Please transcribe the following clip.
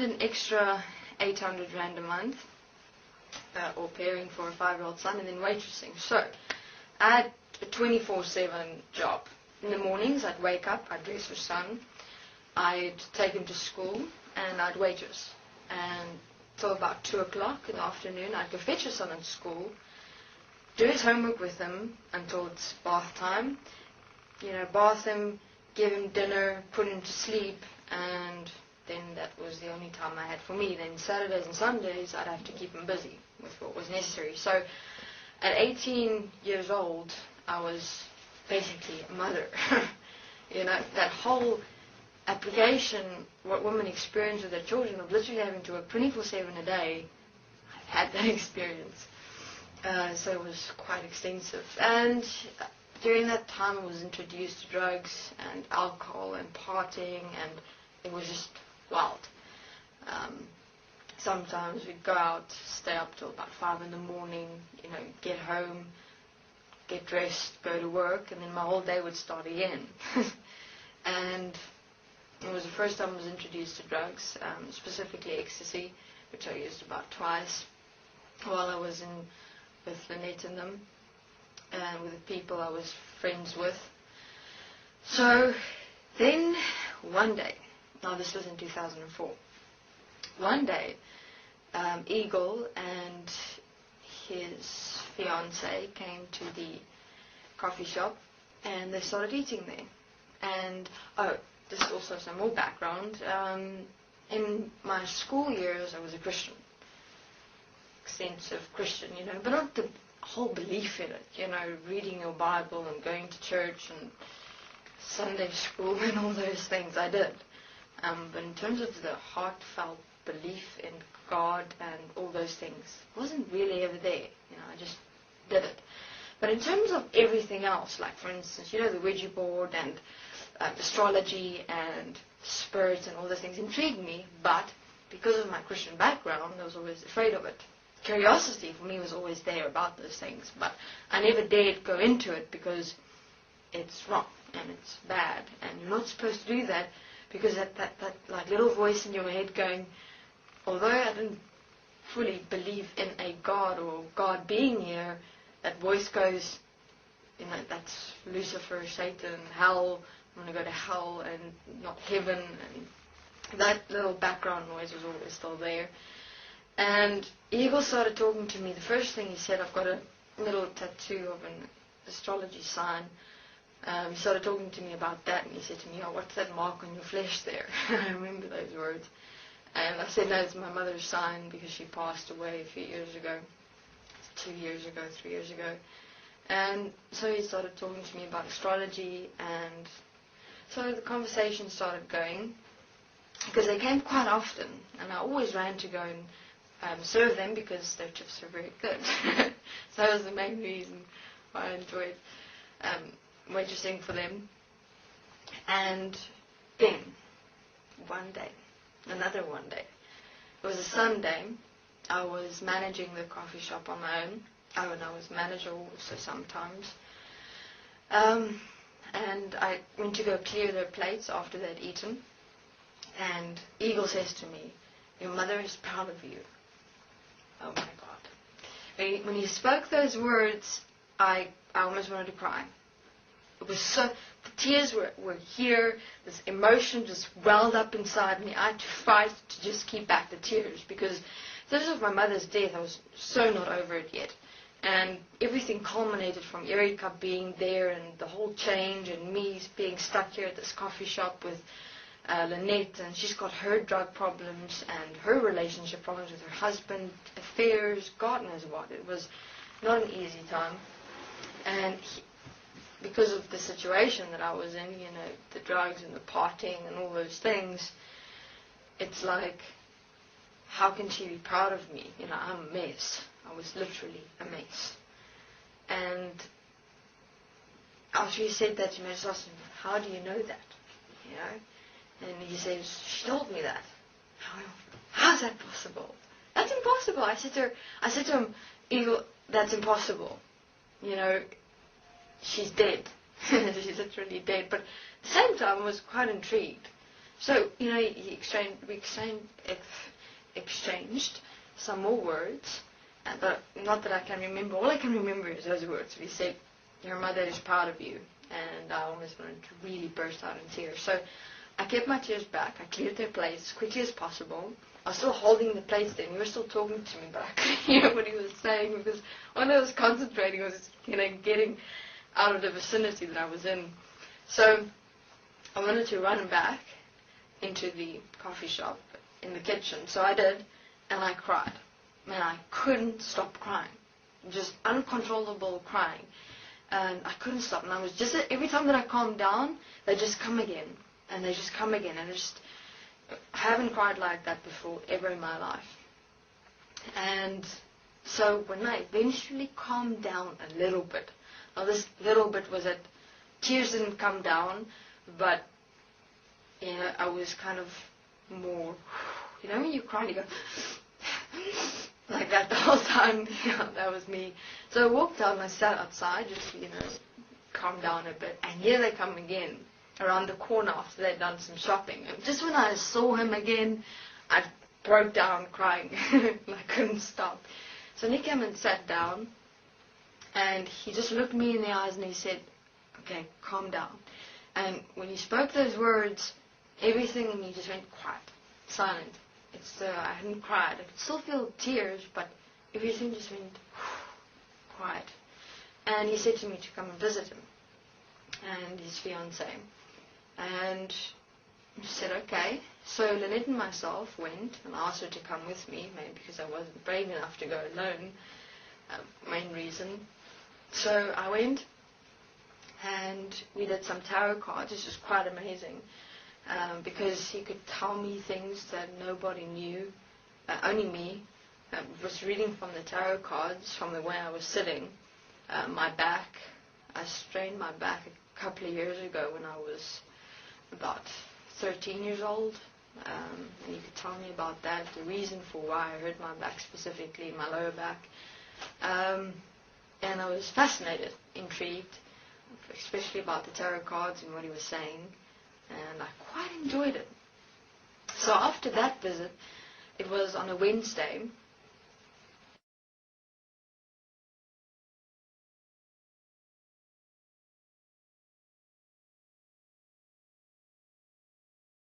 an extra 800 Rand a month, or caring for a 5-year-old son, and then waitressing. So I had a 24/7 job. In the mornings, I'd wake up, I'd dress for son, I'd take him to school, and I'd waitress. And till about 2 o'clock in the afternoon, I'd go fetch his son at school, do his homework with him until it's bath time, bath him, give him dinner, put him to sleep, and then that was the only time I had for me. Then Saturdays and Sundays, I'd have to keep him busy with what was necessary. So at 18 years old, I was basically a mother. That whole application, what women experience with their children, of literally having to work 24/7 a day, I've had that experience. So it was quite extensive. And during that time, I was introduced to drugs and alcohol and partying, and it was just wild. Sometimes we'd go out, stay up till about 5 in the morning, get home, get dressed, go to work, and then my whole day would start again. And it was the first time I was introduced to drugs, specifically ecstasy, which I used about twice while I was with Lynette and them, and with the people I was friends with. So then one day, now this was in 2004, one day Eagle and his fiancée came to the coffee shop, and they started eating there. And this is also some more background. In my school years, I was a Christian, extensive Christian, but not the whole belief in it, reading your Bible and going to church and Sunday school and all those things I did. But in terms of the heartfelt belief in God and all those things, it wasn't really ever there. I just did it. But in terms of everything else, like for instance, the Ouija board and astrology and spirits and all those things intrigued me, but because of my Christian background, I was always afraid of it. Curiosity for me was always there about those things, but I never dared go into it because it's wrong and it's bad, and you're not supposed to do that, because that like little voice in your head going, although I didn't fully believe in a God or God being here, that voice goes, that's Lucifer, Satan, hell, I'm going to go to hell and not heaven, and that little background noise was always still there. And Eagle started talking to me. The first thing he said, I've got a little tattoo of an astrology sign. He started talking to me about that, and he said to me, what's that mark on your flesh there? I remember those words. And I said, no, it's my mother's sign, because she passed away a few years ago, 2 years ago, 3 years ago. And so he started talking to me about astrology, and so the conversation started going, because they came quite often, and I always ran to go and serve them because their chips were very good. So that was the main reason why I enjoyed waitressing for them. And then, one day, another one day, it was a Sunday, I was managing the coffee shop on my own. I was manager also sometimes. And I went to go clear their plates after they'd eaten. And Eagle says to me, your mother is proud of you. Oh my God. When he spoke those words, I almost wanted to cry. It was so, the tears were here, this emotion just welled up inside me. I had to fight to just keep back the tears, because because of my mother's death, I was so not over it yet. And everything culminated from Erika being there and the whole change, and me being stuck here at this coffee shop with Lynette, and she's got her drug problems and her relationship problems with her husband, affairs, God knows what. It was not an easy time. And because of the situation that I was in, the drugs and the partying and all those things, it's like, how can she be proud of me? I'm a mess. I was literally a mess. And after he said that to me, I just asked him, how do you know that? And he says, she told me that. How's that possible? That's impossible. I said to him, Eagle, that's impossible. She's dead. She's literally dead. But at the same time, I was quite intrigued. So, we exchanged some more words, but not that I can remember. All I can remember is those words. He said, your mother is proud of you. And I almost wanted to really burst out in tears. So I kept my tears back. I cleared their plates as quickly as possible. I was still holding the plates then. He was still talking to me, but I couldn't hear what he was saying because when I was concentrating, I was, getting out of the vicinity that I was in. So I wanted to run back into the coffee shop in the kitchen. So I did, and I cried. Man, I couldn't stop crying. Just uncontrollable crying. And I couldn't stop. And I was just, every time that I calmed down, they just come again. And they just come again. And I haven't cried like that before, ever in my life. And so when I eventually calmed down a little bit, now this little bit was that tears didn't come down, but, I was kind of more, when you cry, you go, like that the whole time. That was me. So I walked out and I sat outside just to, calm down a bit. And here they come again, around the corner after they'd done some shopping. And just when I saw him again, I broke down crying. I couldn't stop. So Nick came and sat down, and he just looked me in the eyes and he said, okay, calm down. And when he spoke those words, everything in me just went quiet, silent. I hadn't cried. I could still feel tears, but everything just went quiet. And he said to me to come and visit him and his fiancée. And I said, okay. So Lynette and myself went, and I asked her to come with me, maybe because I wasn't brave enough to go alone, main reason. So I went, and we did some tarot cards. This was quite amazing. Because he could tell me things that nobody knew, only me. Was reading from the tarot cards from the way I was sitting. My back, I strained my back a couple of years ago when I was about 13 years old. And he could tell me about that, the reason for why I hurt my back specifically, my lower back. And I was fascinated, intrigued, especially about the tarot cards and what he was saying. And I quite enjoyed it. So after that visit, it was on a Wednesday,